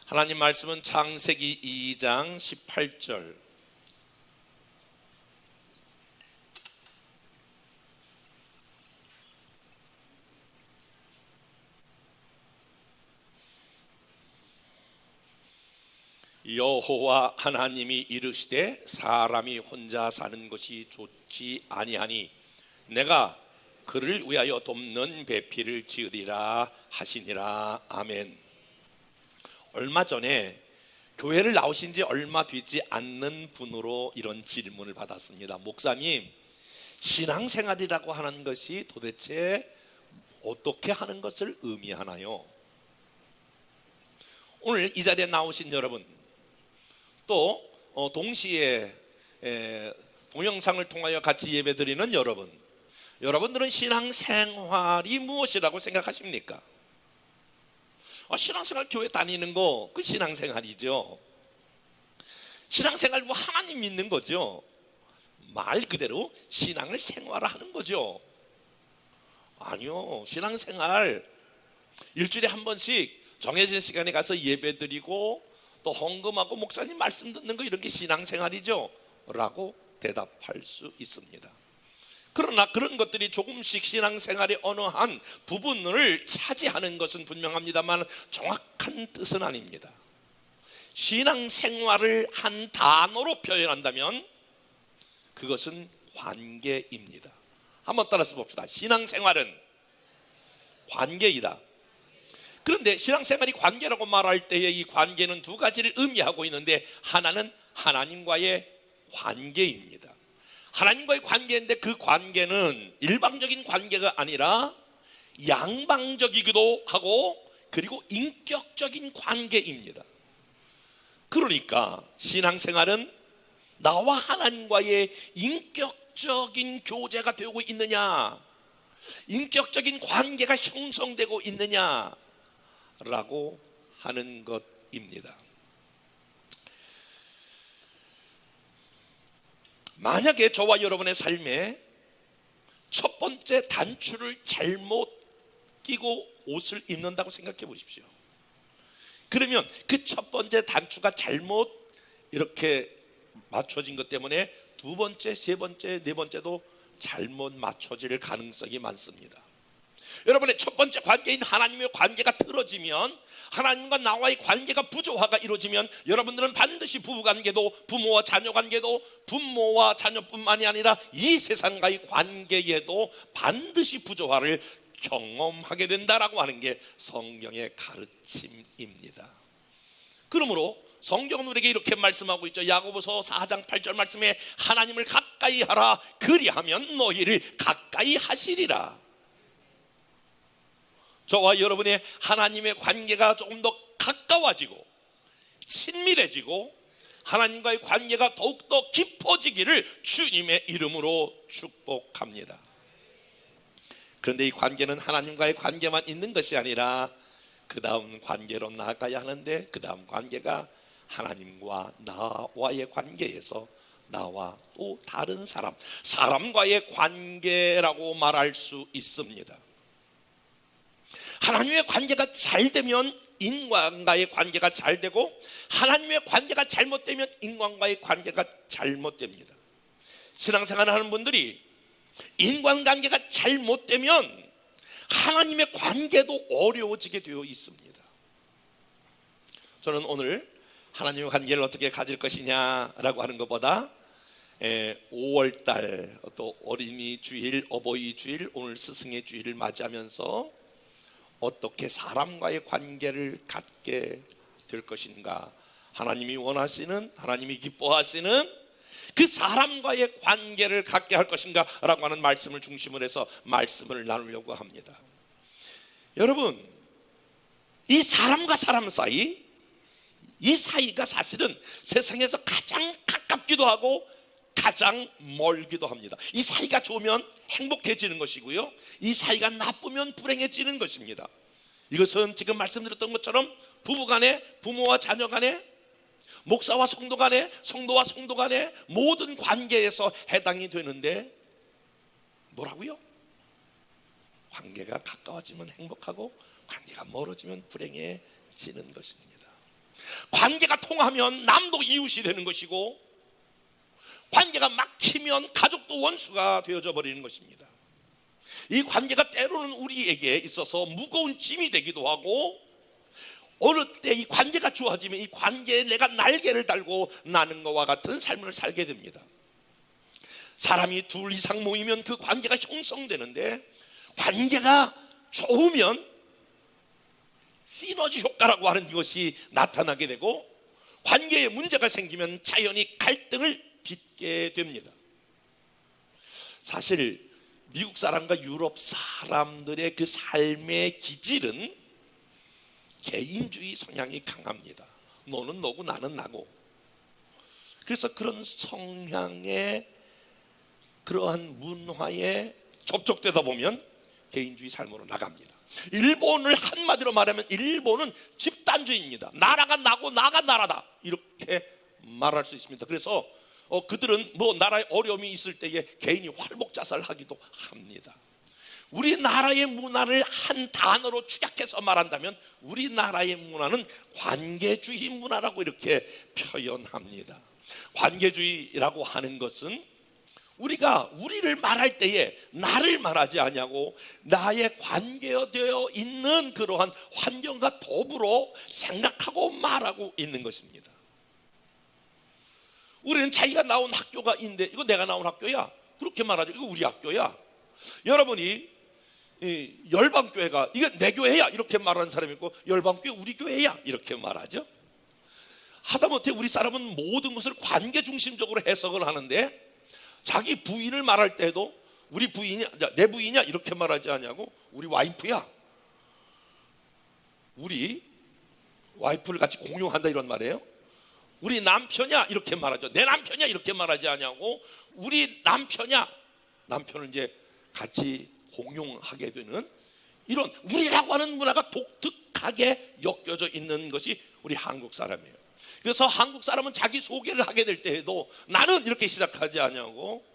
하나님 말씀은 창세기 2장 18절. 여호와 하나님이 이르시되 사람이 혼자 사는 것이 좋지 아니하니 내가 그를 위하여 돕는 배필을 지으리라 하시니라. 아멘. 얼마 전에 교회를 나오신 지 얼마 되지 않는 분으로 이런 질문을 받았습니다. 목사님, 신앙생활이라고 하는 것이 도대체 어떻게 하는 것을 의미하나요? 오늘 이 자리에 나오신 여러분, 또 동시에 동영상을 통하여 같이 예배드리는 여러분들은 신앙생활이 무엇이라고 생각하십니까? 신앙생활 교회 다니는 거 그 신앙생활이죠. 신앙생활 뭐 하나님 믿는 거죠. 말 그대로 신앙을 생활하는 거죠. 아니요, 신앙생활 일주일에 한 번씩 정해진 시간에 가서 예배드리고 또 헌금하고 목사님 말씀 듣는 거, 이런 게 신앙생활이죠 라고 대답할 수 있습니다. 그러나 그런 것들이 조금씩 신앙생활의 어느 한 부분을 차지하는 것은 분명합니다만 정확한 뜻은 아닙니다. 신앙생활을 한 단어로 표현한다면 그것은 관계입니다. 한번 따라서 봅시다. 신앙생활은 관계이다. 그런데 신앙생활이 관계라고 말할 때에 이 관계는 두 가지를 의미하고 있는데, 하나는 하나님과의 관계입니다. 하나님과의 관계인데 그 관계는 일방적인 관계가 아니라 양방적이기도 하고 그리고 인격적인 관계입니다. 그러니까 신앙생활은 나와 하나님과의 인격적인 교제가 되고 있느냐, 인격적인 관계가 형성되고 있느냐라고 하는 것입니다. 만약에 저와 여러분의 삶에 첫 번째 단추를 잘못 끼고 옷을 입는다고 생각해 보십시오. 그러면 그 첫 번째 단추가 잘못 이렇게 맞춰진 것 때문에 두 번째, 세 번째, 네 번째도 잘못 맞춰질 가능성이 많습니다. 여러분의 첫 번째 관계인 하나님의 관계가 틀어지면, 하나님과 나와의 관계가 부조화가 이루어지면 여러분들은 반드시 부부관계도, 부모와 자녀관계도, 부모와 자녀뿐만이 아니라 이 세상과의 관계에도 반드시 부조화를 경험하게 된다라고 하는 게 성경의 가르침입니다. 그러므로 성경은 우리에게 이렇게 말씀하고 있죠. 야고보서 4장 8절 말씀에 하나님을 가까이 하라, 그리하면 너희를 가까이 하시리라. 저와 여러분의 하나님의 관계가 조금 더 가까워지고 친밀해지고 하나님과의 관계가 더욱더 깊어지기를 주님의 이름으로 축복합니다. 그런데 이 관계는 하나님과의 관계만 있는 것이 아니라 그 다음 관계로 나아가야 하는데, 그 다음 관계가 하나님과 나와의 관계에서 나와 또 다른 사람과의 관계라고 말할 수 있습니다. 하나님의 관계가 잘 되면 인간과의 관계가 잘 되고, 하나님의 관계가 잘못되면 인간과의 관계가 잘못됩니다. 신앙생활을 하는 분들이 인간관계가 잘못되면 하나님의 관계도 어려워지게 되어 있습니다. 저는 오늘 하나님의 관계를 어떻게 가질 것이냐라고 하는 것보다 5월달 또 어린이 주일, 어버이 주일, 오늘 스승의 주일을 맞이하면서 어떻게 사람과의 관계를 갖게 될 것인가, 하나님이 원하시는, 하나님이 기뻐하시는 그 사람과의 관계를 갖게 할 것인가 라고 하는 말씀을 중심으로 해서 말씀을 나누려고 합니다. 여러분, 이 사람과 사람 사이, 이 사이가 사실은 세상에서 가장 가깝기도 하고 가장 멀기도 합니다. 이 사이가 좋으면 행복해지는 것이고요, 이 사이가 나쁘면 불행해지는 것입니다. 이것은 지금 말씀드렸던 것처럼 부부간에, 부모와 자녀간에, 목사와 성도 간에, 성도와 성도 간에 모든 관계에서 해당이 되는데, 뭐라고요? 관계가 가까워지면 행복하고 관계가 멀어지면 불행해지는 것입니다. 관계가 통하면 남도 이웃이 되는 것이고, 관계가 막히면 가족도 원수가 되어져 버리는 것입니다. 이 관계가 때로는 우리에게 있어서 무거운 짐이 되기도 하고, 어느 때 이 관계가 좋아지면 이 관계에 내가 날개를 달고 나는 것과 같은 삶을 살게 됩니다. 사람이 둘 이상 모이면 그 관계가 형성되는데, 관계가 좋으면 시너지 효과라고 하는 것이 나타나게 되고, 관계에 문제가 생기면 자연히 갈등을 빚게 됩니다. 사실 미국 사람과 유럽 사람들의 그 삶의 기질은 개인주의 성향이 강합니다. 너는 너고 나는 나고. 그래서 그런 성향의 그러한 문화에 접촉되다 보면 개인주의 삶으로 나갑니다. 일본을 한마디로 말하면 일본은 집단주의입니다. 나라가 나고 나가 나라다, 이렇게 말할 수 있습니다. 그래서 그들은 뭐 나라에 어려움이 있을 때에 개인이 활복자살하기도 합니다. 우리나라의 문화를 한 단어로 축약해서 말한다면 우리나라의 문화는 관계주의 문화라고 이렇게 표현합니다. 관계주의라고 하는 것은 우리가 우리를 말할 때에 나를 말하지 아니하고 나의 관계되어 있는 그러한 환경과 더불어 생각하고 말하고 있는 것입니다. 우리는 자기가 나온 학교가 있는데 이거 내가 나온 학교야, 그렇게 말하죠. 이거 우리 학교야. 여러분이 열방교회가 이게 내 교회야, 이렇게 말하는 사람이 있고, 열방교회 우리 교회야, 이렇게 말하죠. 하다못해 우리 사람은 모든 것을 관계 중심적으로 해석을 하는데, 자기 부인을 말할 때도 우리 부인이냐, 내 부인이냐 이렇게 말하지 않냐고, 우리 와이프야, 우리 와이프를 같이 공용한다, 이런 말이에요. 우리 남편이야 이렇게 말하죠. 내 남편이야 이렇게 말하지 않냐고, 우리 남편이야, 남편을 이제 같이 공용하게 되는 이런 우리라고 하는 문화가 독특하게 엮여져 있는 것이 우리 한국 사람이에요. 그래서 한국 사람은 자기 소개를 하게 될 때에도 나는 이렇게 시작하지 않냐고,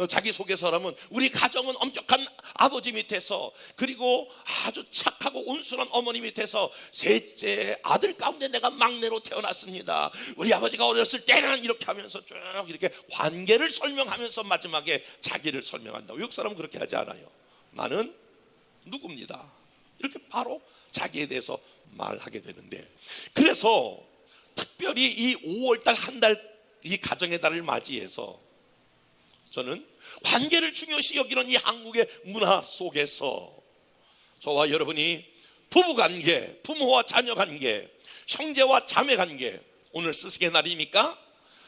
자기 소개서라면 우리 가정은 엄격한 아버지 밑에서, 그리고 아주 착하고 온순한 어머니 밑에서 셋째 아들 가운데 내가 막내로 태어났습니다. 우리 아버지가 어렸을 때는 이렇게 하면서 쭉 이렇게 관계를 설명하면서 마지막에 자기를 설명한다. 외국 사람은 그렇게 하지 않아요. 나는 누굽니다, 이렇게 바로 자기에 대해서 말하게 되는데, 그래서 특별히 이 5월달 한 달 이 가정의 달을 맞이해서 저는 관계를 중요시 여기는 이 한국의 문화 속에서 저와 여러분이 부부관계, 부모와 자녀관계, 형제와 자매관계, 오늘 스승의 날이니까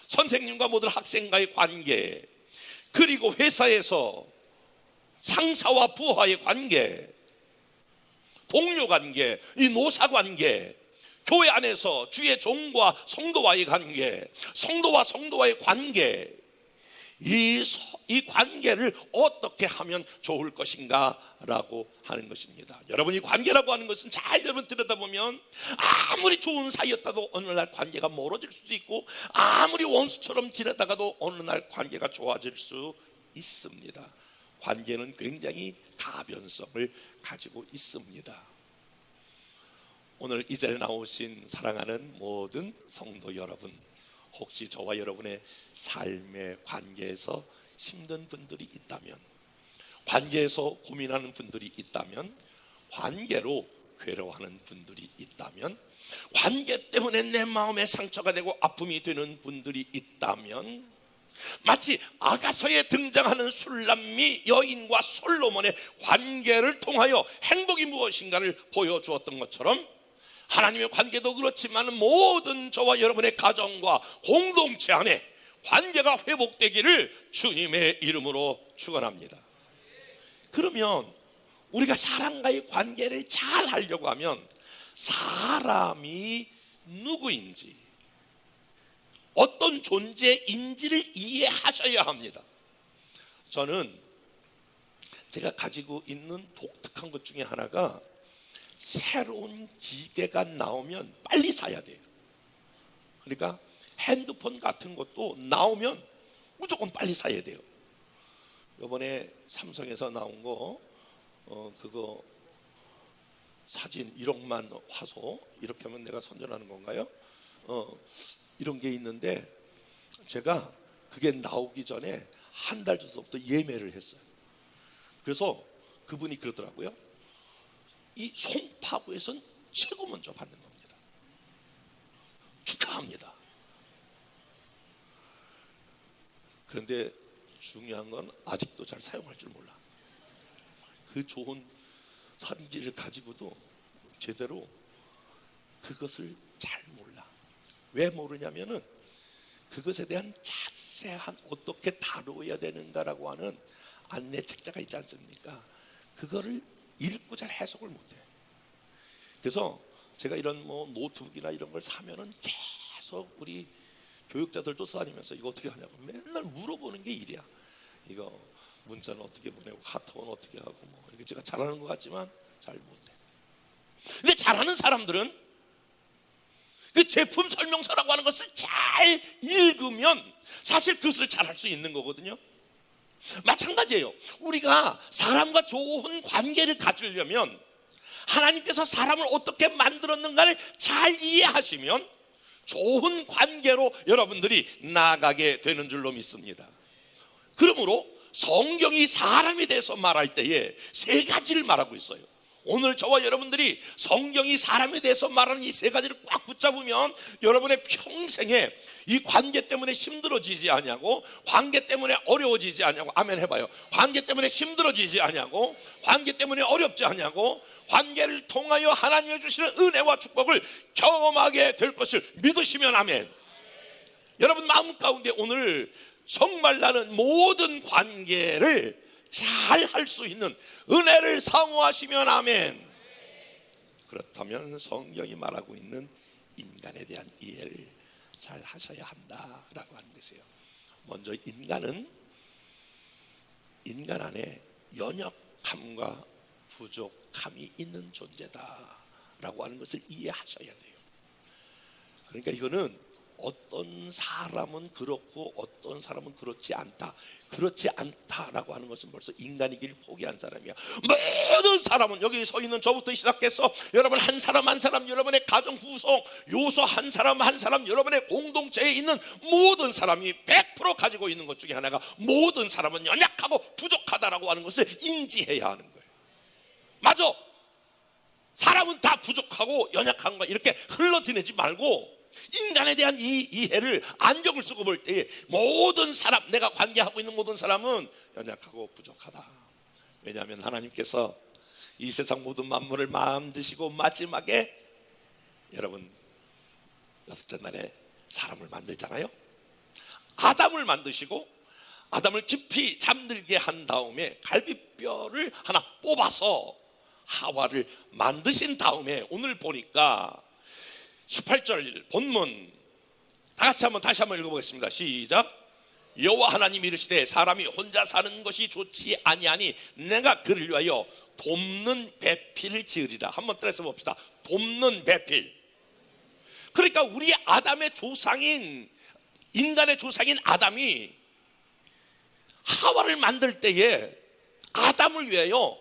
선생님과 모든 학생과의 관계, 그리고 회사에서 상사와 부하의 관계, 동료관계, 이 노사관계, 교회 안에서 주의 종과 성도와의 관계, 성도와 성도와의 관계, 이 관계를 어떻게 하면 좋을 것인가 라고 하는 것입니다. 여러분이 관계라고 하는 것은 잘 여러분 들여다보면 아무리 좋은 사이였다도 어느 날 관계가 멀어질 수도 있고, 아무리 원수처럼 지내다가도 어느 날 관계가 좋아질 수 있습니다. 관계는 굉장히 가변성을 가지고 있습니다. 오늘 이 자리에 나오신 사랑하는 모든 성도 여러분, 혹시 저와 여러분의 삶의 관계에서 힘든 분들이 있다면, 관계에서 고민하는 분들이 있다면, 관계로 괴로워하는 분들이 있다면, 관계 때문에 내 마음에 상처가 되고 아픔이 되는 분들이 있다면, 마치 아가서에 등장하는 술람미 여인과 솔로몬의 관계를 통하여 행복이 무엇인가를 보여주었던 것처럼, 하나님의 관계도 그렇지만 모든 저와 여러분의 가정과 공동체 안에 관계가 회복되기를 주님의 이름으로 축원합니다. 그러면 우리가 사람과의 관계를 잘 하려고 하면 사람이 누구인지, 어떤 존재인지를 이해하셔야 합니다. 저는 제가 가지고 있는 독특한 것 중에 하나가, 새로운 기계가 나오면 빨리 사야 돼요. 그러니까 핸드폰 같은 것도 나오면 무조건 빨리 사야 돼요. 이번에 삼성에서 나온 거 그거 사진 1억만 화소, 이렇게 하면 내가 선전하는 건가요? 이런 게 있는데 제가 그게 나오기 전에 한 달 전부터 예매를 했어요. 그래서 그분이 그러더라고요. 이 송파구에선 최고 먼저 받는 겁니다. 축하합니다. 그런데 중요한 건 아직도 잘 사용할 줄 몰라. 그 좋은 사진기를 가지고도 제대로 그것을 잘 몰라. 왜 모르냐면은 그것에 대한 자세한 어떻게 다루어야 되는가라고 하는 안내 책자가 있지 않습니까? 그거를 읽고 잘 해석을 못해. 그래서 제가 이런 뭐 노트북이나 이런 걸 사면은 계속 우리 교육자들도 다니면서 이거 어떻게 하냐고 맨날 물어보는 게 일이야. 이거 문자는 어떻게 보내고 카톡은 어떻게 하고 뭐 이게 제가 잘하는 것 같지만 잘 못해. 근데 잘하는 사람들은 그 제품 설명서라고 하는 것을 잘 읽으면 사실 그것을 잘 할 수 있는 거거든요. 마찬가지예요. 우리가 사람과 좋은 관계를 가지려면 하나님께서 사람을 어떻게 만들었는가를 잘 이해하시면 좋은 관계로 여러분들이 나아가게 되는 줄로 믿습니다. 그러므로 성경이 사람에 대해서 말할 때에 세 가지를 말하고 있어요. 오늘 저와 여러분들이 성경이 사람에 대해서 말하는 이 세 가지를 꽉 붙잡으면 여러분의 평생에 이 관계 때문에 힘들어지지 않냐고, 관계 때문에 어려워지지 않냐고. 아멘 해봐요. 관계 때문에 힘들어지지 않냐고, 관계 때문에 어렵지 않냐고, 관계를 통하여 하나님이 주시는 은혜와 축복을 경험하게 될 것을 믿으시면 아멘. 여러분 마음 가운데 오늘 정말 나는 모든 관계를 잘 할 수 있는 은혜를 사모하시면 아멘. 그렇다면 성경이 말하고 있는 인간에 대한 이해를 잘 하셔야 한다라고 하는 것이에요. 먼저 인간은 인간 안에 연약함과 부족함이 있는 존재다라고 하는 것을 이해하셔야 돼요. 그러니까 이거는 어떤 사람은 그렇고 어떤 사람은 그렇지 않다. 그렇지 않다라고 하는 것은 벌써 인간이길 포기한 사람이야. 모든 사람은 여기 서 있는 저부터 시작해서 여러분 한 사람 한 사람, 여러분의 가정 구성 요소 한 사람 한 사람, 여러분의 공동체에 있는 모든 사람이 100% 가지고 있는 것 중에 하나가 모든 사람은 연약하고 부족하다라고 하는 것을 인지해야 하는 거예요. 맞아. 사람은 다 부족하고 연약한 거 이렇게 흘러지내지 말고 인간에 대한 이 이해를 안경을 쓰고 볼 때 모든 사람, 내가 관계하고 있는 모든 사람은 연약하고 부족하다. 왜냐하면 하나님께서 이 세상 모든 만물을 만드시고 마지막에 여러분 여섯째 날에 사람을 만들잖아요. 아담을 만드시고 아담을 깊이 잠들게 한 다음에 갈비뼈를 하나 뽑아서 하와를 만드신 다음에 오늘 보니까 18절 본문 다 같이 다시 한번 읽어보겠습니다. 시작. 여호와 하나님이 이르시되 사람이 혼자 사는 것이 좋지 아니하니 내가 그를 위하여 돕는 배필을 지으리라. 한번 따라서 봅시다. 돕는 배필. 그러니까 우리 아담의 조상인 인간의 조상인 아담이 하와를 만들 때에 아담을 위하여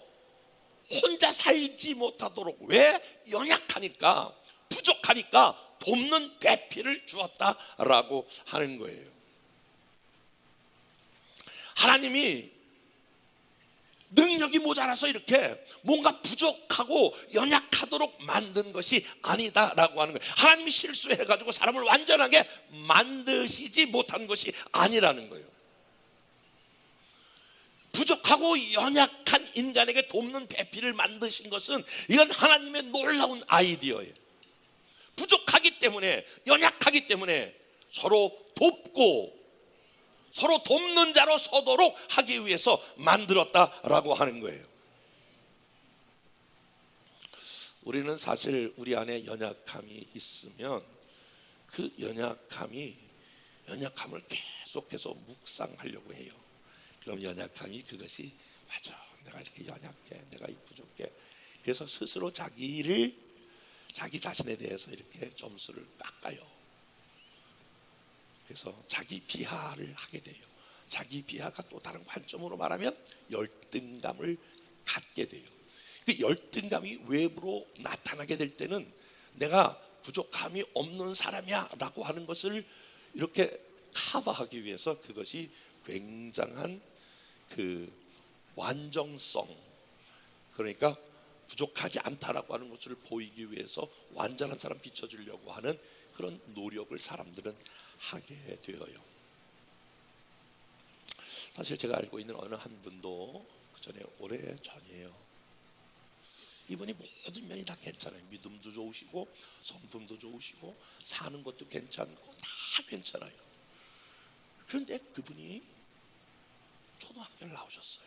혼자 살지 못하도록, 왜? 연약하니까 부족하니까 돕는 배필을 주었다라고 하는 거예요. 하나님이 능력이 모자라서 이렇게 뭔가 부족하고 연약하도록 만든 것이 아니다라고 하는 거예요. 하나님이 실수해가지고 사람을 완전하게 만드시지 못한 것이 아니라는 거예요. 부족하고 연약한 인간에게 돕는 배필을 만드신 것은 이건 하나님의 놀라운 아이디어예요. 부족하기 때문에, 연약하기 때문에 서로 돕고 서로 돕는 자로 서도록 하기 위해서 만들었다라고 하는 거예요. 우리는 사실 우리 안에 연약함이 있으면 그 연약함을 계속해서 묵상하려고 해요. 그럼 연약함이 그것이 맞아, 내가 이렇게 연약해, 내가 부족해. 그래서 스스로 자기 자신에 대해서 이렇게 점수를 깎아요. 그래서 자기 비하를 하게 돼요. 자기 비하가 또 다른 관점으로 말하면 열등감을 갖게 돼요. 그 열등감이 외부로 나타나게 될 때는 내가 부족함이 없는 사람이야 라고 하는 것을 이렇게 커버하기 위해서 그것이 굉장한 그 완전성, 그러니까 부족하지 않다라고 하는 것을 보이기 위해서 완전한 사람 비춰주려고 하는 그런 노력을 사람들은 하게 되어요. 사실 제가 알고 있는 어느 한 분도 그 전에 오래 전이에요. 이분이 모든 면이 다 괜찮아요. 믿음도 좋으시고 성품도 좋으시고 사는 것도 괜찮고 다 괜찮아요. 그런데 그분이 초등학교를 나오셨어요.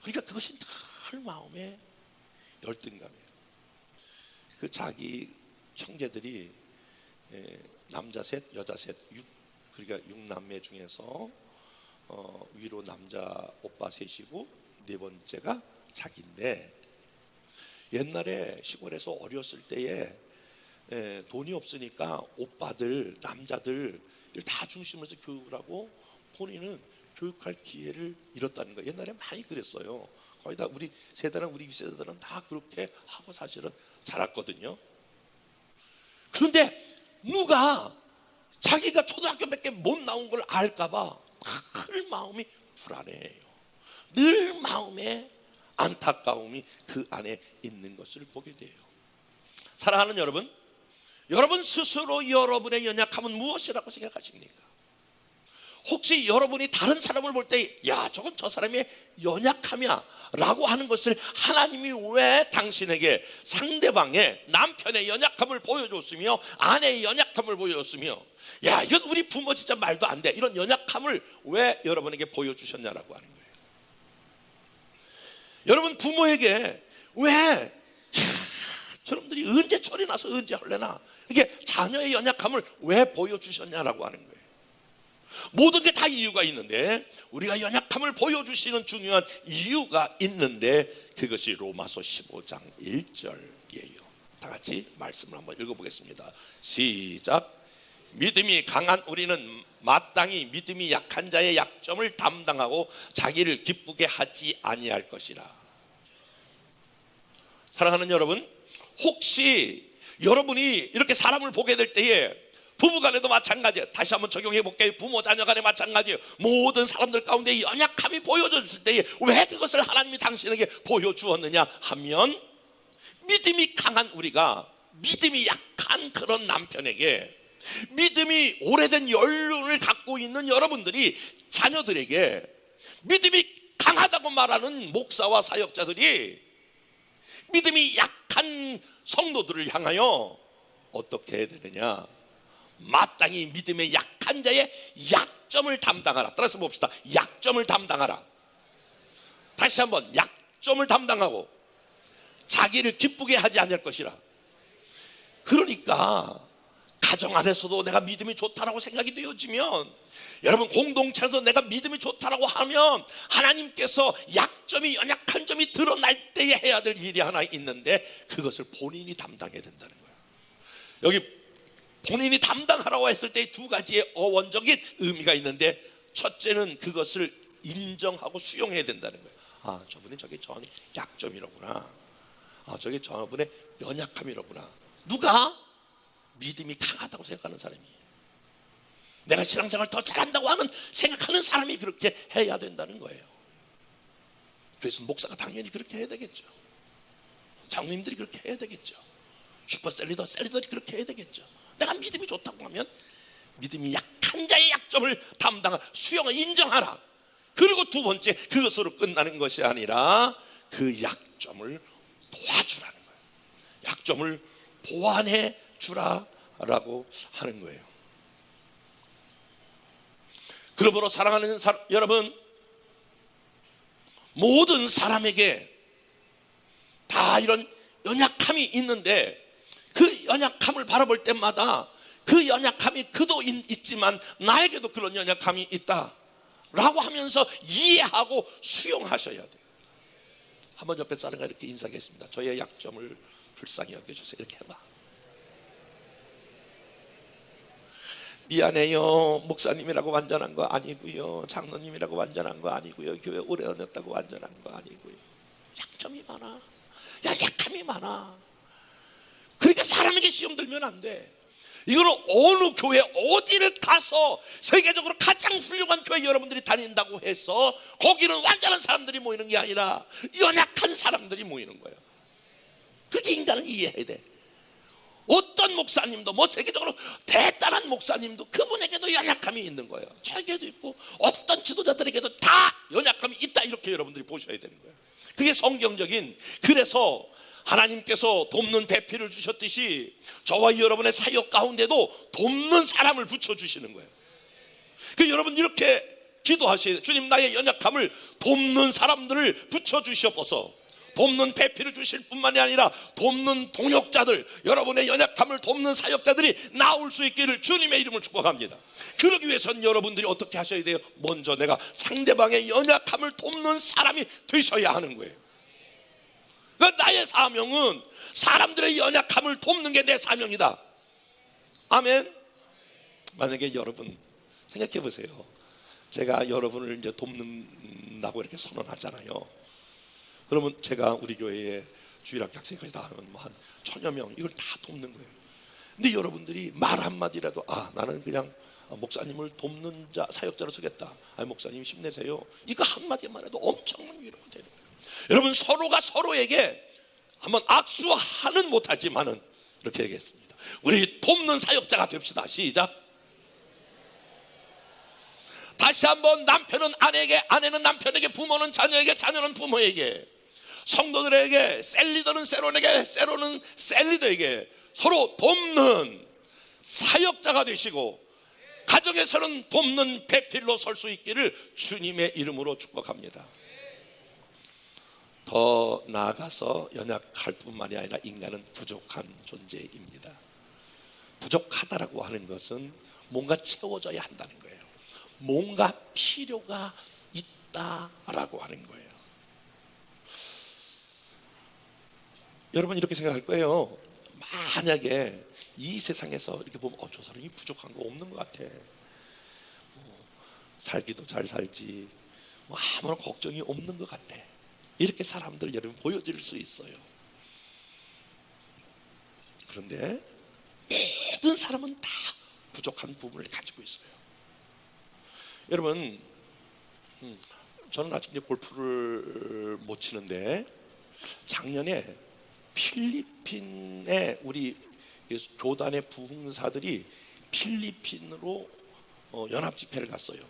그러니까 그것이 늘 마음에 열등감이에요. 그 자기 형제들이 남자 셋, 여자 셋, 그러니까 6남매 중에서 위로 남자 오빠 셋이고 네 번째가 자기인데, 옛날에 시골에서 어렸을 때에 돈이 없으니까 오빠들, 남자들 다 중심으로 해서 교육을 하고 본인은 교육할 기회를 잃었다는 거예요. 옛날에 많이 그랬어요. 거의 다 우리 세대랑 우리 윗세대들은 다 그렇게 하고 사실은 자랐거든요. 그런데 누가 자기가 초등학교밖에 못 나온 걸 알까봐 늘 마음이 불안해요. 늘 마음에 안타까움이 그 안에 있는 것을 보게 돼요. 사랑하는 여러분, 여러분 스스로 여러분의 연약함은 무엇이라고 생각하십니까? 혹시 여러분이 다른 사람을 볼 때 야, 저건 저 사람의 연약함이야 라고 하는 것을 하나님이 왜 당신에게 상대방의 남편의 연약함을 보여줬으며 아내의 연약함을 보여줬으며, 야, 이건 우리 부모 진짜 말도 안 돼, 이런 연약함을 왜 여러분에게 보여주셨냐라고 하는 거예요. 여러분 부모에게 왜 저놈들이 언제 철이 나서 언제 할래나, 이게 자녀의 연약함을 왜 보여주셨냐라고 하는 거예요. 모든 게 다 이유가 있는데, 우리가 연약함을 보여주시는 중요한 이유가 있는데, 그것이 로마서 15장 1절이에요. 다 같이 말씀을 한번 읽어보겠습니다. 시작. 믿음이 강한 우리는 마땅히 믿음이 약한 자의 약점을 담당하고 자기를 기쁘게 하지 아니할 것이라. 사랑하는 여러분, 혹시 여러분이 이렇게 사람을 보게 될 때에 부부간에도 마찬가지예요. 다시 한번 적용해 볼게요. 부모 자녀간에 마찬가지예요. 모든 사람들 가운데 연약함이 보여졌을 때에 왜 그것을 하나님이 당신에게 보여주었느냐 하면, 믿음이 강한 우리가 믿음이 약한 그런 남편에게, 믿음이 오래된 연륜을 갖고 있는 여러분들이 자녀들에게 믿음이 강하다고 말하는 목사와 사역자들이 믿음이 약한 성도들을 향하여 어떻게 해야 되느냐, 마땅히 믿음의 약한 자의 약점을 담당하라. 따라서 봅시다. 약점을 담당하라. 다시 한번, 약점을 담당하고 자기를 기쁘게 하지 않을 것이라. 그러니까 가정 안에서도 내가 믿음이 좋다라고 생각이 되어지면, 여러분 공동체에서 내가 믿음이 좋다라고 하면 하나님께서 약점이, 연약한 점이 드러날 때에 해야 될 일이 하나 있는데, 그것을 본인이 담당해야 된다는 거예요. 여기 본인이 담당하라고 했을 때 두 가지의 어원적인 의미가 있는데, 첫째는 그것을 인정하고 수용해야 된다는 거예요. 아, 저분이 저게 저 약점이로구나. 아, 저게 저분의 연약함이로구나. 누가? 믿음이 강하다고 생각하는 사람이, 내가 신앙생활 더 잘한다고 하는 생각하는 사람이 그렇게 해야 된다는 거예요. 그래서 목사가 당연히 그렇게 해야 되겠죠. 장로님들이 그렇게 해야 되겠죠. 슈퍼셀리더들이 그렇게 해야 되겠죠. 내가 믿음이 좋다고 하면 믿음이 약한 자의 약점을 담당하라. 수용을 인정하라. 그리고 두 번째, 그것으로 끝나는 것이 아니라 그 약점을 도와주라는 거예요. 약점을 보완해 주라라고 하는 거예요. 그러므로 사랑하는 여러분, 모든 사람에게 다 이런 연약함이 있는데, 그 연약함을 바라볼 때마다 그 연약함이 그도 있지만 나에게도 그런 연약함이 있다 라고 하면서 이해하고 수용하셔야 돼요. 한번 옆에 사람과 이렇게 인사하겠습니다. 저의 약점을 불쌍히 여겨주세요. 이렇게 해봐. 미안해요, 목사님이라고 완전한 거 아니고요, 장로님이라고 완전한 거 아니고요, 교회 오래 다녔다고 완전한 거 아니고요, 약점이 많아, 연약함이 많아. 그러니까 그러니까 사람에게 시험 들면 안 돼. 이거는 어느 교회 어디를 가서 세계적으로 가장 훌륭한 교회 여러분들이 다닌다고 해서 거기는 완전한 사람들이 모이는 게 아니라 연약한 사람들이 모이는 거예요. 그렇게 인간을 이해해야 돼. 어떤 목사님도 뭐 세계적으로 대단한 목사님도 그분에게도 연약함이 있는 거예요. 저에게도 있고 어떤 지도자들에게도 다 연약함이 있다, 이렇게 여러분들이 보셔야 되는 거예요. 그게 성경적인, 그래서 하나님께서 돕는 배필을 주셨듯이 저와 여러분의 사역 가운데도 돕는 사람을 붙여주시는 거예요. 그 여러분 이렇게 기도하셔야 돼요. 주님, 나의 연약함을 돕는 사람들을 붙여주시옵소서. 돕는 배필을 주실 뿐만이 아니라 돕는 동역자들, 여러분의 연약함을 돕는 사역자들이 나올 수 있기를 주님의 이름을 축복합니다. 그러기 위해서는 여러분들이 어떻게 하셔야 돼요? 먼저 내가 상대방의 연약함을 돕는 사람이 되셔야 하는 거예요. 그러니까 나의 사명은 사람들의 연약함을 돕는 게 내 사명이다. 아멘. 만약에 여러분 생각해 보세요. 제가 여러분을 이제 돕는다고 이렇게 선언하잖아요. 그러면 제가 우리 교회에 주일학교학생까지 다 하면 뭐 한 1000여 명, 이걸 다 돕는 거예요. 근데 여러분들이 말 한마디라도 나는 그냥 목사님을 돕는 자, 사역자로 서겠다. 목사님 힘내세요. 이거 한마디만 해도 엄청난 위로가 되는 거예요. 여러분 서로가 서로에게 한번 악수하는 못하지만은 이렇게 얘기했습니다. 우리 돕는 사역자가 됩시다. 시작. 다시 한번 남편은 아내에게, 아내는 남편에게, 부모는 자녀에게, 자녀는 부모에게, 성도들에게, 셀리더는 세론에게, 세론은 셀리더에게 서로 돕는 사역자가 되시고 가정에서는 돕는 배필로 설 수 있기를 주님의 이름으로 축복합니다. 더 나아가서 연약할 뿐만이 아니라 인간은 부족한 존재입니다. 부족하다라고 하는 것은 뭔가 채워져야 한다는 거예요. 뭔가 필요가 있다라고 하는 거예요. 여러분 이렇게 생각할 거예요. 만약에 이 세상에서 이렇게 보면 저 사람이 부족한 거 없는 것 같아. 살기도 잘 살지, 아무런 걱정이 없는 것 같아. 이렇게 사람들 여러분 보여질 수 있어요. 그런데 모든 사람은 다 부족한 부분을 가지고 있어요. 여러분, 저는 아직 이제 골프를 못 치는데 작년에 필리핀에 우리 교단의 부흥사들이 필리핀으로 연합 집회를 갔어요.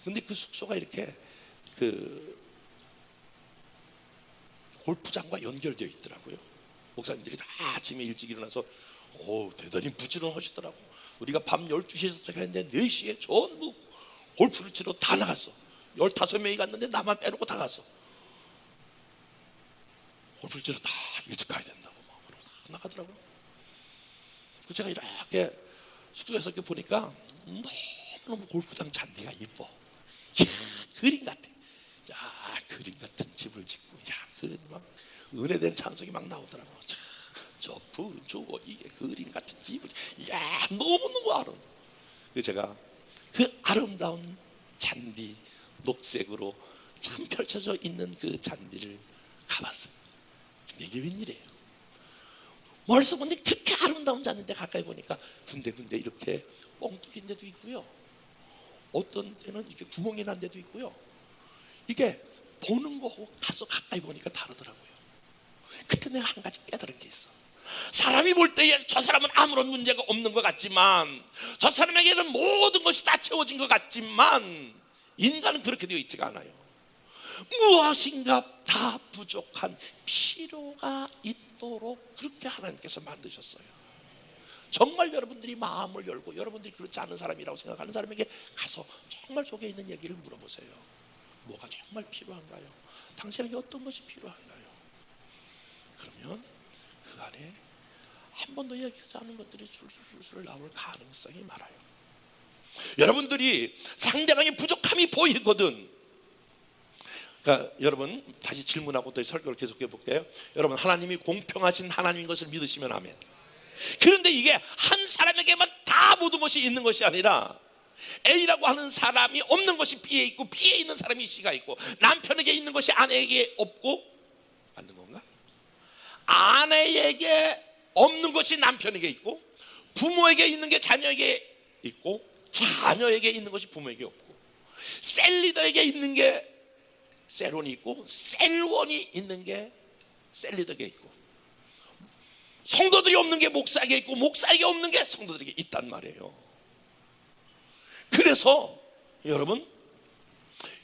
근데 그 숙소가 이렇게 그 골프장과 연결되어 있더라고요. 목사님들이 다 아침에 일찍 일어나서 대단히 부지런하시더라고. 우리가 밤 12시에 도착했는데 4시에 전부 골프를 치러 다 나갔어. 15명이 갔는데 나만 빼놓고 다 갔어. 골프를 치러 다 일찍 가야 된다고 막 그러고 다 나가더라고요. 그래서 제가 이렇게 숙소에서 이렇게 보니까 너무너무 골프장 잔디가 이뻐. 야, 그림 같아. 야, 그림 같은 집을 짓고, 막 은혜된 찬송이 막 나오더라고. 저 푸른 저거 이게 그림 같은 집을, 너무너무 아름다워. 그래서 제가 그 아름다운 잔디, 녹색으로 참 펼쳐져 있는 그 잔디를 가봤어요. 근데 이게 웬일이에요? 멀리서 보는데 그렇게 아름다운 잔디인데 가까이 보니까 군데군데 이렇게 뻥 뚫린 데도 있고요. 어떤 데는 이렇게 구멍이 난 데도 있고요. 이게 보는 거하고 가서 가까이 보니까 다르더라고요. 그때 내가 한 가지 깨달은 게 있어. 사람이 볼 때에 저 사람은 아무런 문제가 없는 것 같지만, 저 사람에게는 모든 것이 다 채워진 것 같지만, 인간은 그렇게 되어 있지가 않아요. 무엇인가 다 부족한 필요가 있도록 그렇게 하나님께서 만드셨어요. 정말 여러분들이 마음을 열고 여러분들이 그렇지 않은 사람이라고 생각하는 사람에게 가서 정말 속에 있는 얘기를 물어보세요. 뭐가 정말 필요한가요? 당신에게 어떤 것이 필요한가요? 그러면 그 안에 한 번도 얘기하지 않은 것들이 술술 나올 가능성이 많아요. 여러분들이 상대방의 부족함이 보이거든. 그러니까 여러분 다시 질문하고 또 설교를 계속해 볼게요. 여러분, 하나님이 공평하신 하나님인 것을 믿으시면 아멘. 그런데 이게 한 사람에게만 다 모든 것이 있는 것이 아니라 A라고 하는 사람이 없는 것이 B에 있고, B에 있는 사람이 C가 있고, 남편에게 있는 것이 아내에게 없고, 맞는 건가? 아내에게 없는 것이 남편에게 있고, 부모에게 있는 게 자녀에게 있고, 자녀에게 있는 것이 부모에게 없고, 셀리더에게 있는 게 셀원이 있고, 셀원이 있는 게 셀리더에게 있고, 성도들이 없는 게 목사에게 있고, 목사에게 없는 게 성도들에게 있단 말이에요. 그래서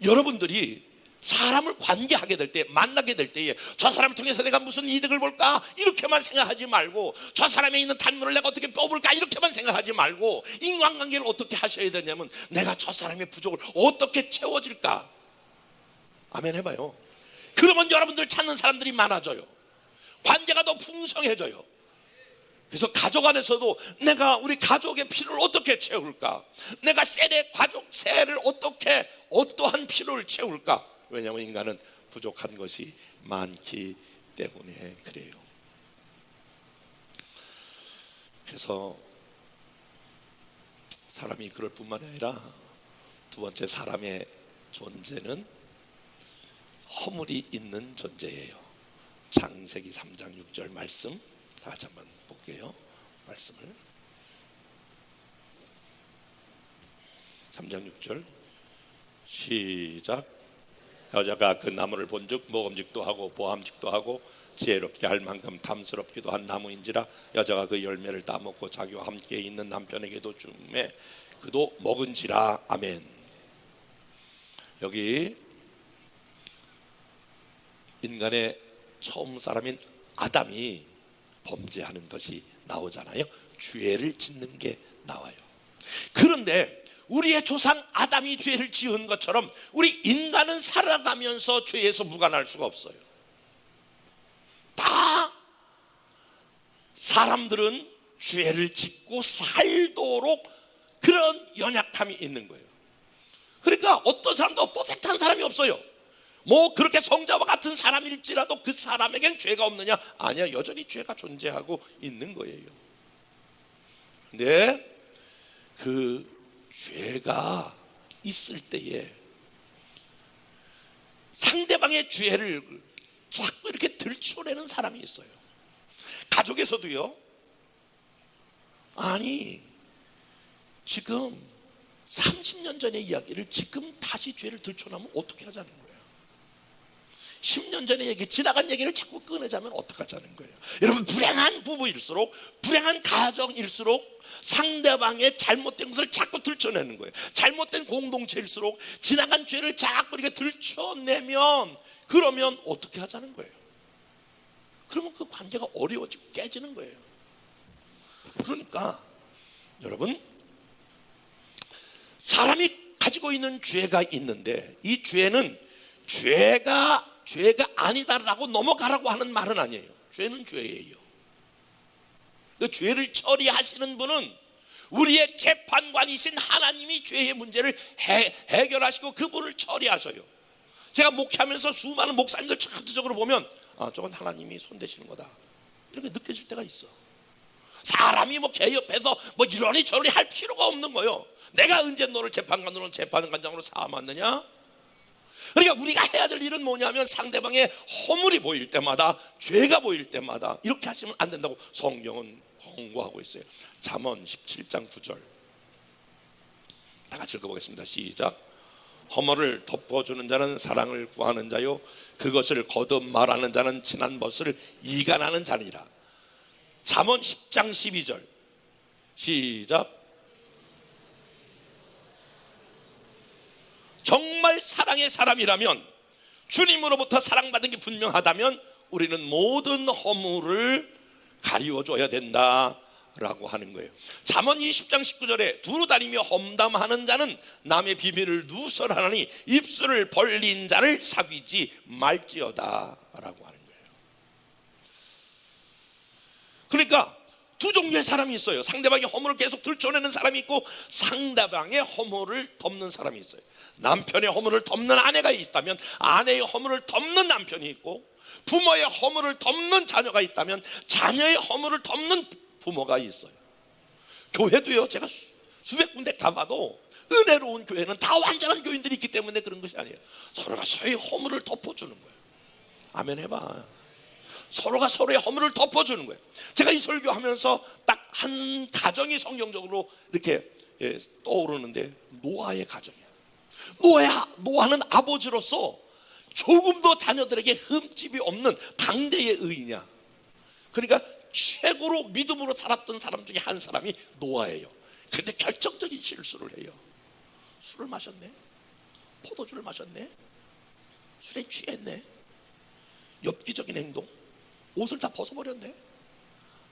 여러분들이 사람을 관계하게 될 때, 만나게 될 때에 저 사람을 통해서 내가 무슨 이득을 볼까 이렇게만 생각하지 말고, 저 사람에 있는 단물을 내가 어떻게 뽑을까 이렇게만 생각하지 말고, 인간관계를 어떻게 하셔야 되냐면, 내가 저 사람의 부족을 어떻게 채워질까. 아멘 해봐요. 그러면 여러분들 찾는 사람들이 많아져요. 관계가 더 풍성해져요. 그래서 가족 안에서도 내가 우리 가족의 필요를 어떻게 채울까, 내가 셀의 가족 셀을 어떻게 어떠한 필요를 채울까. 왜냐하면 인간은 부족한 것이 많기 때문에 그래요. 그래서 사람이 그럴 뿐만 아니라 두 번째, 사람의 존재는 허물이 있는 존재예요. 창세기 3장 6절 말씀 다시 한번 볼게요. 말씀을 3장 6절 시작. 여자가 그 나무를 본즉 먹음직도 하고 보암직도 하고 지혜롭게 할 만큼 탐스럽기도 한 나무인지라 여자가 그 열매를 따먹고 자기와 함께 있는 남편에게도 주매 그도 먹은지라. 아멘. 여기 인간의 처음 사람인 아담이 범죄하는 것이 나오잖아요. 죄를 짓는 게 나와요. 그런데 우리의 조상 아담이 죄를 지은 것처럼 우리 인간은 살아가면서 죄에서 무관할 수가 없어요. 다 사람들은 죄를 짓고 살도록 그런 연약함이 있는 거예요. 그러니까 어떤 사람도 퍼펙트한 사람이 없어요. 뭐 그렇게 성자와 같은 사람일지라도 그 사람에겐 죄가 없느냐? 아니야, 여전히 죄가 존재하고 있는 거예요. 근데 그 죄가 있을 때에 상대방의 죄를 자꾸 이렇게 들추어내는 사람이 있어요. 가족에서도요. 아니, 지금 30년 전의 이야기를 지금 다시 죄를 들춰내면 어떻게 하자는 거예요? 10년 전의 얘기, 지나간 얘기를 자꾸 꺼내자면 어떡하자는 거예요? 여러분, 불행한 부부일수록, 불행한 가정일수록 상대방의 잘못된 것을 자꾸 들춰내는 거예요. 잘못된 공동체일수록 지나간 죄를 자꾸 이렇게 들춰내면, 그러면 어떻게 하자는 거예요? 그러면 그 관계가 어려워지고 깨지는 거예요. 그러니까 여러분, 사람이 가지고 있는 죄가 있는데, 이 죄는 죄가 아니다라고 넘어가라고 하는 말은 아니에요. 죄는 죄예요. 그 죄를 처리하시는 분은 우리의 재판관이신 하나님이 죄의 문제를 해결하시고 그분을 처리하셔요. 제가 목회하면서 수많은 목사님들 전체적으로 보면, 아, 저건 하나님이 손대시는 거다, 이렇게 느껴질 때가 있어. 사람이 뭐 개옆에서 뭐 이러니 저러니 할 필요가 없는 거예요. 내가 언제 너를 재판관으로 재판관장으로 삼았느냐? 그러니까 우리가 해야 될 일은 뭐냐면, 상대방의 허물이 보일 때마다, 죄가 보일 때마다 이렇게 하시면 안 된다고 성경은 권고하고 있어요. 잠언 17장 9절 다 같이 읽어보겠습니다. 시작. 허물을 덮어주는 자는 사랑을 구하는 자요, 그것을 거듭 말하는 자는 친한 벗을 이간하는 자니라. 잠언 10장 12절 시작. 정말 사랑의 사람이라면, 주님으로부터 사랑받은 게 분명하다면 우리는 모든 허물을 가리워줘야 된다라고 하는 거예요. 잠언 20장 19절에 두루 다니며 험담하는 자는 남의 비밀을 누설하나니 입술을 벌린 자를 사귀지 말지어다 라고 하는 거예요. 그러니까 두 종류의 사람이 있어요. 상대방의 허물을 계속 들춰내는 사람이 있고, 상대방의 허물을 덮는 사람이 있어요. 남편의 허물을 덮는 아내가 있다면 아내의 허물을 덮는 남편이 있고, 부모의 허물을 덮는 자녀가 있다면 자녀의 허물을 덮는 부모가 있어요. 교회도요, 제가 수백 군데 가봐도 은혜로운 교회는 다 완전한 교인들이 있기 때문에 그런 것이 아니에요. 서로가 서로의 허물을 덮어주는 거예요. 아멘 해봐. 서로가 서로의 허물을 덮어주는 거예요. 제가 이 설교하면서 딱 한 가정이 성경적으로 이렇게 떠오르는데 노아의 가정이에요. 노아는 아버지로서 조금도 자녀들에게 흠집이 없는 당대의 의인이야. 그러니까 최고로 믿음으로 살았던 사람 중에 한 사람이 노아예요. 근데 결정적인 실수를 해요. 술을 마셨네, 포도주를 마셨네, 술에 취했네, 엽기적인 행동, 옷을 다 벗어버렸네,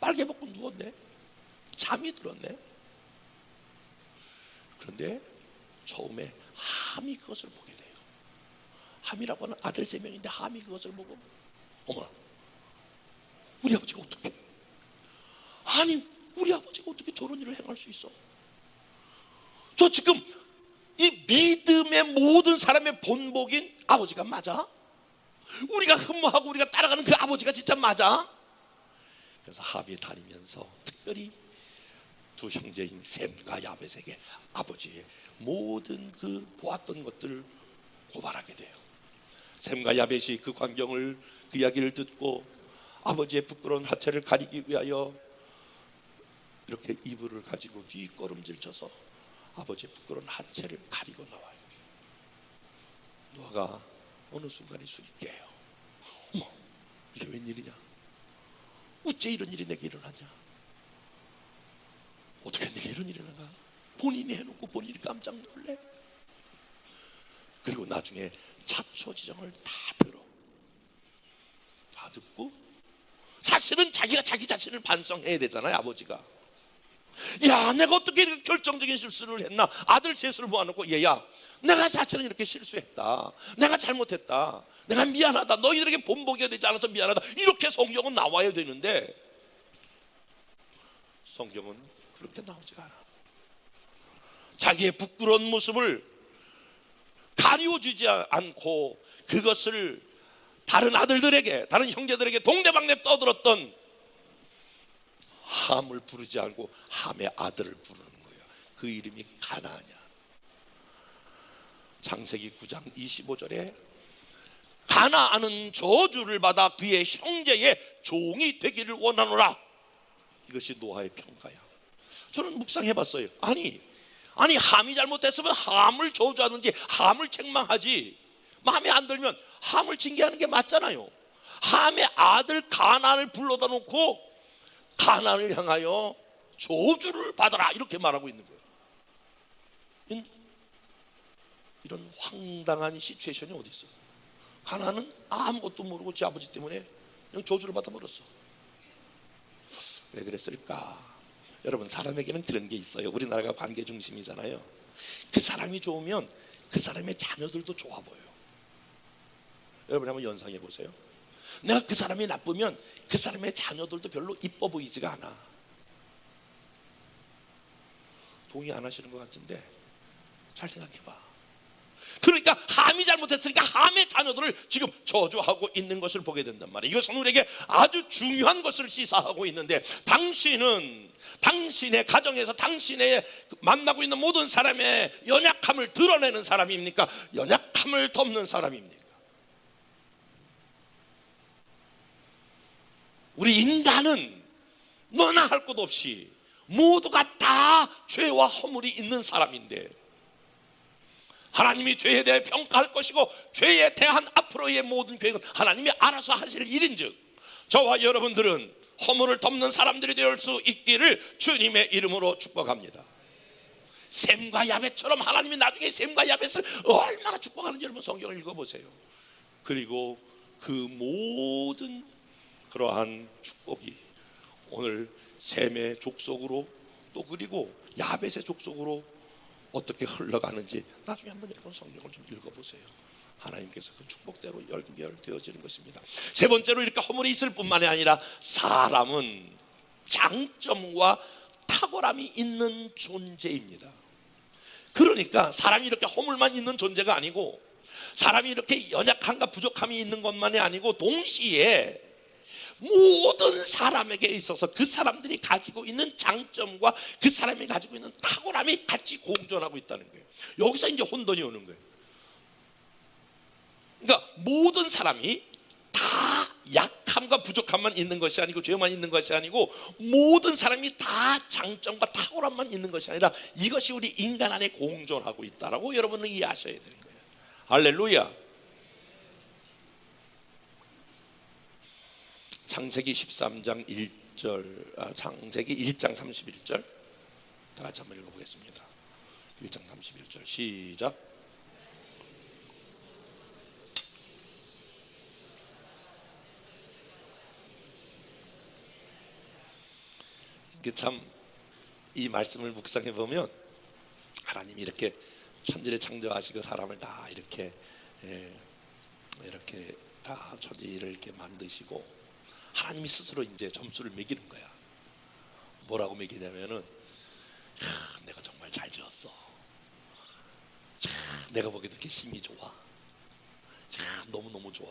빨개 벗고 누웠네, 잠이 들었네. 그런데 처음에 함이 그것을 보게 돼요. 함이라고 하는 아들 3명인데 함이 그것을 보고, 어머나, 우리 아버지가 어떻게, 아니 우리 아버지가 어떻게 저런 일을 행할 수 있어? 저 지금 이 믿음의 모든 사람의 본보기인 아버지가 맞아? 우리가 흠모하고 우리가 따라가는 그 아버지가 진짜 맞아? 그래서 함이 다니면서 특별히 두 형제인 셈과 야벳에게 아버지의 모든 그 보았던 것들을 고발하게 돼요. 셈과 야벳이 그 광경을, 그 이야기를 듣고 아버지의 부끄러운 하체를 가리기 위하여 이렇게 이불을 가지고 뒷걸음질 쳐서 아버지의 부끄러운 하체를 가리고 나와요. 노아가 어느 순간에 술이 깨요. 어머, 이게 웬일이냐? 어째 이런 일이 내게 일어나냐? 어떻게 내게 이런 일이 일어나? 본인이 해놓고 본인이 깜짝 놀래. 그리고 나중에 자초지정을 다 들어. 다 듣고 사실은 자기가 자기 자신을 반성해야 되잖아요. 아버지가, 야, 내가 어떻게 이렇게 결정적인 실수를 했나? 아들 셋을 모아놓고, 얘야, 내가 사실은 이렇게 실수했다, 내가 잘못했다, 내가 미안하다, 너희들에게 본보기가 되지 않아서 미안하다, 이렇게 성경은 나와야 되는데 성경은 그렇게 나오지가 않아. 자기의 부끄러운 모습을 가리워주지 않고 그것을 다른 아들들에게, 다른 형제들에게 동네방네 떠들었던 함을 부르지 않고 함의 아들을 부르는 거예요. 그 이름이 가나냐. 창세기 9장 25절에 가나안은 저주를 받아 그의 형제의 종이 되기를 원하노라. 이것이 노아의 평가야. 저는 묵상해봤어요. 아니 함이 잘못했으면 함을 저주하든지 함을 책망하지, 마음에 안 들면 함을 징계하는 게 맞잖아요. 함의 아들 가나안을 불러다 놓고 가나안을 향하여 저주를 받아라 이렇게 말하고 있는 거예요. 이런 황당한 시츄에이션이 어디 있어? 가나안은 아무것도 모르고 지 아버지 때문에 그냥 저주를 받아버렸어. 왜 그랬을까? 여러분, 사람에게는 그런 게 있어요. 우리나라가 관계 중심이잖아요. 그 사람이 좋으면 그 사람의 자녀들도 좋아 보여요. 여러분 한번 연상해 보세요. 내가 그 사람이 나쁘면 그 사람의 자녀들도 별로 이뻐 보이지가 않아. 동의 안 하시는 것 같은데 잘 생각해 봐. 그러니까 함이 잘못했으니까 함의 자녀들을 지금 저주하고 있는 것을 보게 된단 말이에요. 이것은 우리에게 아주 중요한 것을 시사하고 있는데, 당신은 당신의 가정에서 당신의 만나고 있는 모든 사람의 연약함을 드러내는 사람입니까? 연약함을 덮는 사람입니까? 우리 인간은 너나 할 것 없이 모두가 다 죄와 허물이 있는 사람인데, 하나님이 죄에 대해 평가할 것이고 죄에 대한 앞으로의 모든 계획은 하나님이 알아서 하실 일인즉, 저와 여러분들은 허물을 덮는 사람들이 될 수 있기를 주님의 이름으로 축복합니다. 셈과 야벳처럼 하나님이 나중에 셈과 야벳을 얼마나 축복하는지 여러분 성경을 읽어보세요. 그리고 그 모든 그러한 축복이 오늘 셈의 족속으로, 또 그리고 야벳의 족속으로 어떻게 흘러가는지 나중에 한번 여러분 성경을 좀 읽어보세요. 하나님께서 그 축복대로 연결되어지는 것입니다. 세 번째로, 이렇게 허물이 있을 뿐만이 아니라 사람은 장점과 탁월함이 있는 존재입니다. 그러니까 사람이 이렇게 허물만 있는 존재가 아니고, 사람이 이렇게 연약함과 부족함이 있는 것만이 아니고, 동시에 모든 사람에게 있어서 그 사람들이 가지고 있는 장점과 그 사람이 가지고 있는 탁월함이 같이 공존하고 있다는 거예요. 여기서 이제 혼돈이 오는 거예요. 그러니까 모든 사람이 다 연약함과 부족함만 있는 것이 아니고, 죄만 있는 것이 아니고, 모든 사람이 다 장점과 탁월함만 있는 것이 아니라 이것이 우리 인간 안에 공존하고 있다라고 여러분은 이해하셔야 되는 거예요. 할렐루야. 창세기 13장 1절, 창세기 1장 31절 다 같이 한번 읽어보겠습니다. 1장 31절 시작. 이게 참, 이 말씀을 묵상해 보면 하나님이 이렇게 천지를 창조하시고 사람을 다 이렇게 이렇게 다 천지를 이렇게 만드시고 하나님이 스스로 이제 점수를 매기는 거야. 뭐라고 매기냐면은, 내가 정말 잘 지었어. 내가 보기에도 이렇게 힘이 좋아. 너무너무 좋아.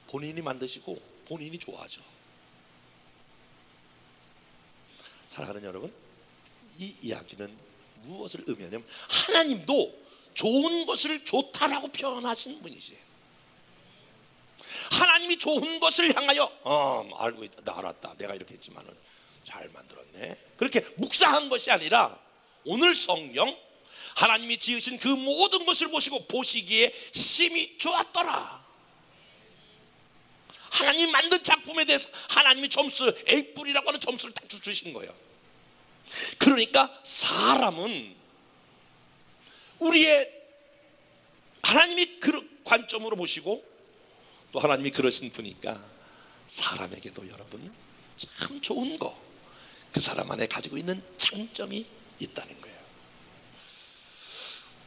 본인이 만드시고 본인이 좋아하죠. 사랑하는 여러분, 이 이야기는 무엇을 의미하냐면 하나님도 좋은 것을 좋다라고 표현하시는 분이세요. 하나님이 좋은 것을 향하여 알고 있다, 나 알았다, 내가 이렇게 했지만은 잘 만들었네, 그렇게 묵상한 것이 아니라 오늘 성경, 하나님이 지으신 그 모든 것을 보시고 보시기에 심히 좋았더라. 하나님 만든 작품에 대해서 하나님이 점수 A뿔이라고 하는 점수를 딱 주신 거예요. 그러니까 사람은 우리의, 하나님이 그 관점으로 보시고 또 하나님이 그러신 분이니까 사람에게도 여러분 참 좋은 거, 그 사람 안에 가지고 있는 장점이 있다는 거예요.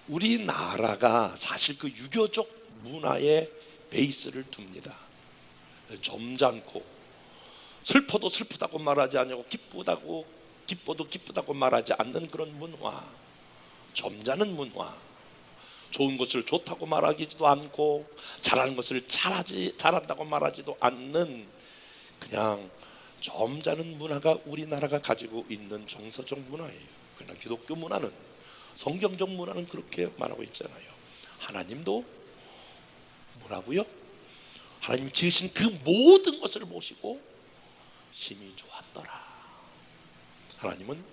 우리나라가 사실 그 유교적 문화의 베이스를 둡니다. 점잖고, 슬퍼도 슬프다고 말하지 않고, 기뻐도 기쁘다고 말하지 않는 그런 문화, 점잖은 문화, 좋은 것을 좋다고 말하지도 않고 잘하는 것을 잘한다고 말하지도 않는 그냥 점잖은 문화가 우리나라가 가지고 있는 정서적 문화예요. 그러나 기독교 문화는, 성경적 문화는 그렇게 말하고 있잖아요. 하나님도 뭐라고요? 하나님 지으신 그 모든 것을 보시고 심히 좋았더라. 하나님은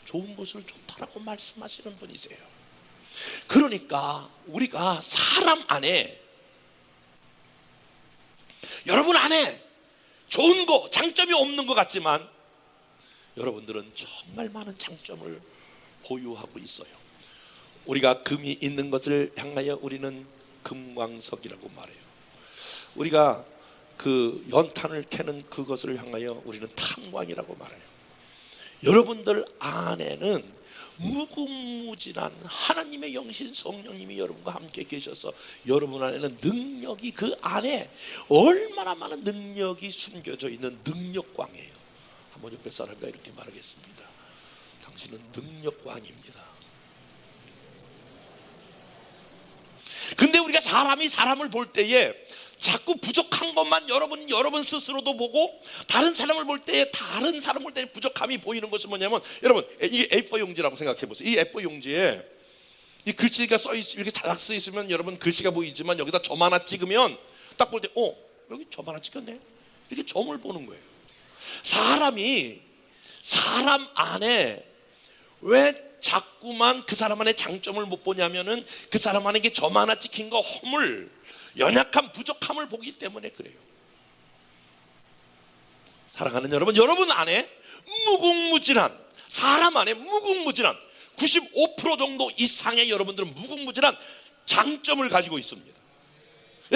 좋은 것을 좋다라고 말씀하시는 분이세요. 그러니까 우리가 사람 안에, 여러분 안에 좋은 거, 장점이 없는 것 같지만 여러분들은 정말 많은 장점을 보유하고 있어요. 우리가 금이 있는 것을 향하여 우리는 금광석이라고 말해요. 우리가 그 연탄을 캐는 그것을 향하여 우리는 탄광이라고 말해요. 여러분들 안에는 무궁무진한 하나님의 영신 성령님이 여러분과 함께 계셔서 여러분 안에는 능력이, 그 안에 얼마나 많은 능력이 숨겨져 있는 능력광이에요. 한번 옆에 사람과 이렇게 말하겠습니다. 당신은 능력광입니다. 근데 우리가 사람이 사람을 볼 때에 자꾸 부족한 것만 여러분 스스로도 보고, 다른 사람을 볼 때에, 다른 사람 볼 때 부족함이 보이는 것은 뭐냐면, 여러분 이게 A4 용지라고 생각해 보세요. 이 A4 용지에 이 글씨가 이렇게 잘 써 있으면 여러분 글씨가 보이지만 여기다 점 하나 찍으면 딱 볼 때 여기 점 하나 찍혔네, 이렇게 점을 보는 거예요. 사람이 사람 안에 왜 자꾸만 그 사람 안에 장점을 못 보냐면은 그 사람 안에 점 하나 찍힌 거, 허물, 연약함, 부족함을 보기 때문에 그래요. 사랑하는 여러분, 여러분 안에 무궁무진한, 사람 안에 무궁무진한 95% 정도 이상의 여러분들은 무궁무진한 장점을 가지고 있습니다.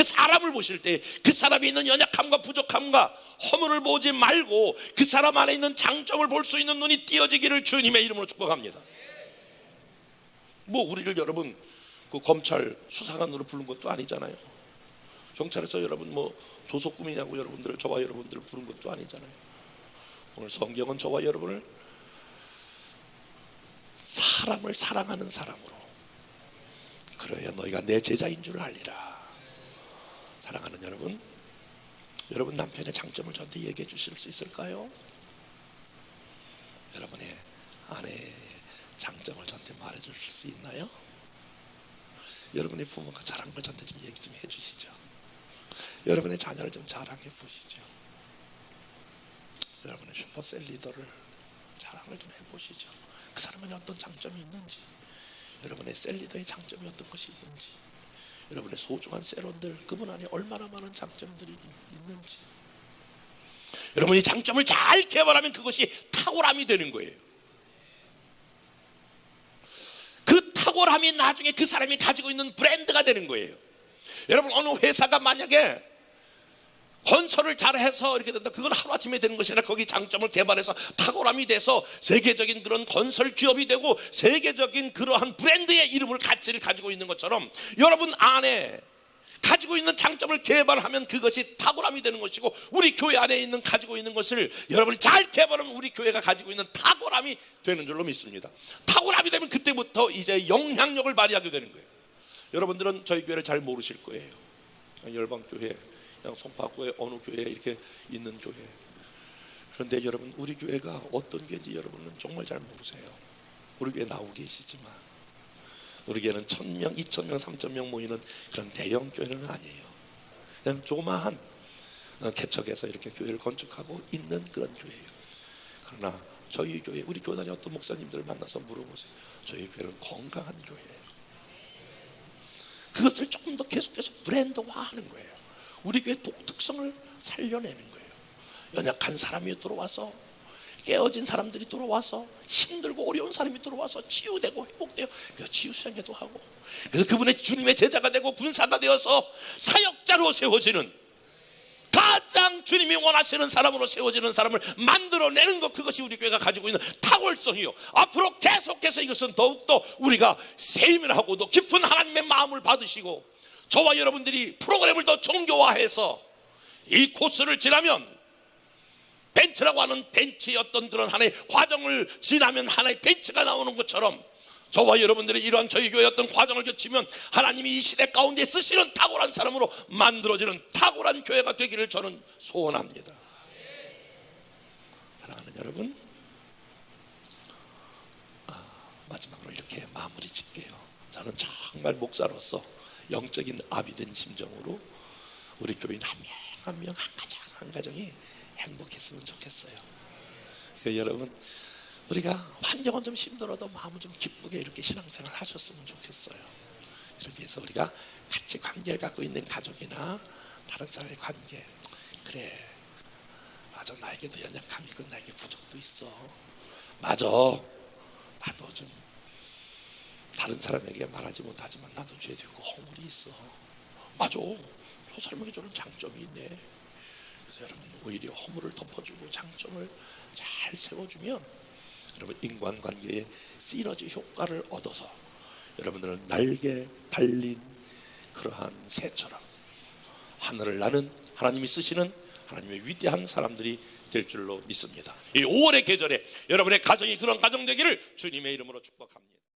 사람을 보실 때 그 사람이 있는 연약함과 부족함과 허물을 보지 말고 그 사람 안에 있는 장점을 볼 수 있는 눈이 띄어지기를 주님의 이름으로 축복합니다. 뭐 우리를 여러분 그 검찰 수사관으로 부른 것도 아니잖아요. 경찰에서 여러분 뭐 조속구미냐고 저와 여러분들을 부른 것도 아니잖아요. 오늘 성경은 저와 여러분을 사람을 사랑하는 사람으로, 그래야 너희가 내 제자인 줄 알리라. 사랑하는 여러분, 여러분 남편의 장점을 저한테 얘기해 주실 수 있을까요? 여러분의 아내의 장점을 저한테 말해 주실 수 있나요? 여러분의 부모가 잘한 걸 저한테 좀 얘기 좀 해 주시죠. 여러분의 자녀를 좀 자랑해 보시죠. 여러분의 슈퍼셀 리더를 자랑을 좀 해보시죠. 그 사람은 어떤 장점이 있는지, 여러분의 셀 리더의 장점이 어떤 것이 있는지, 여러분의 소중한 셀원들 그분 안에 얼마나 많은 장점들이 있는지, 여러분이 장점을 잘 개발하면 그것이 탁월함이 되는 거예요. 그 탁월함이 나중에 그 사람이 가지고 있는 브랜드가 되는 거예요. 여러분, 어느 회사가 만약에 건설을 잘해서 이렇게 된다, 그건 하루아침에 되는 것이 아니라 거기 장점을 개발해서 탁월함이 돼서 세계적인 그런 건설 기업이 되고 세계적인 그러한 브랜드의 이름을 가치를 가지고 있는 것처럼 여러분 안에 가지고 있는 장점을 개발하면 그것이 탁월함이 되는 것이고, 우리 교회 안에 있는 가지고 있는 것을 여러분이 잘 개발하면 우리 교회가 가지고 있는 탁월함이 되는 줄로 믿습니다. 탁월함이 되면 그때부터 이제 영향력을 발휘하게 되는 거예요. 여러분들은 저희 교회를 잘 모르실 거예요. 열방교회, 그냥 송파구의 어느 교회에 이렇게 있는 교회. 그런데 여러분, 우리 교회가 어떤 교회인지 여러분은 정말 잘 모르세요. 우리 교회 나오고 계시지만 우리 교회는 1000명, 2000명, 3000명 모이는 그런 대형 교회는 아니에요. 그냥 조그마한 개척해서 이렇게 교회를 건축하고 있는 그런 교회예요. 그러나 저희 교회, 우리 교회 다니 어떤 목사님들을 만나서 물어보세요. 저희 교회는 건강한 교회예요. 그것을 조금 더 계속해서 브랜드화하는 거예요. 우리 교회 독특성을 살려내는 거예요. 연약한 사람이 들어와서, 깨어진 사람들이 들어와서, 힘들고 어려운 사람이 들어와서 치유되고 회복되어 치유생회도 하고, 그래서 그분의 주님의 제자가 되고 군사가 되어서 사역자로 세워지는, 가장 주님이 원하시는 사람으로 세워지는 사람을 만들어내는 것, 그것이 우리 교회가 가지고 있는 탁월성이요. 앞으로 계속해서 이것은 더욱더 우리가 세밀하고도 깊은 하나님의 마음을 받으시고, 저와 여러분들이 프로그램을 더 정교화해서 이 코스를 지나면, 벤츠라고 하는 벤츠의 어떤 그런 하나의 과정을 지나면 하나의 벤츠가 나오는 것처럼, 저와 여러분들이 이러한 저희 교회의 어떤 과정을 거치면 하나님이 이 시대 가운데 쓰시는 탁월한 사람으로 만들어지는 탁월한 교회가 되기를 저는 소원합니다. 사랑하는 여러분, 마지막으로 이렇게 마무리 짓게요. 저는 정말 목사로서 영적인 아비 된 심정으로 우리 교인 한 명 한 명, 한 가정 한 가정이 행복했으면 좋겠어요. 그러니까 여러분, 우리가 환경은 좀 힘들어도 마음은 좀 기쁘게 이렇게 신앙생활 하셨으면 좋겠어요. 그러기 위해서 우리가 같이 관계를 갖고 있는 가족이나 다른 사람의 관계, 그래, 맞아, 나에게도 연약함이 있고 나에게 부족도 있어, 맞아, 나도 좀 다른 사람에게 말하지 못하지만 나도 죄도 있고 허물이 있어, 맞아, 저 사람에게 저런 장점이 있네. 그래서 여러분, 오히려 허물을 덮어주고 장점을 잘 세워주면 여러분 인간관계의 시너지 효과를 얻어서 여러분들은 날개 달린 그러한 새처럼 하늘을 나는 하나님이 쓰시는 하나님의 위대한 사람들이 될 줄로 믿습니다. 이 5월의 계절에 여러분의 가정이 그런 가정 되기를 주님의 이름으로 축복합니다.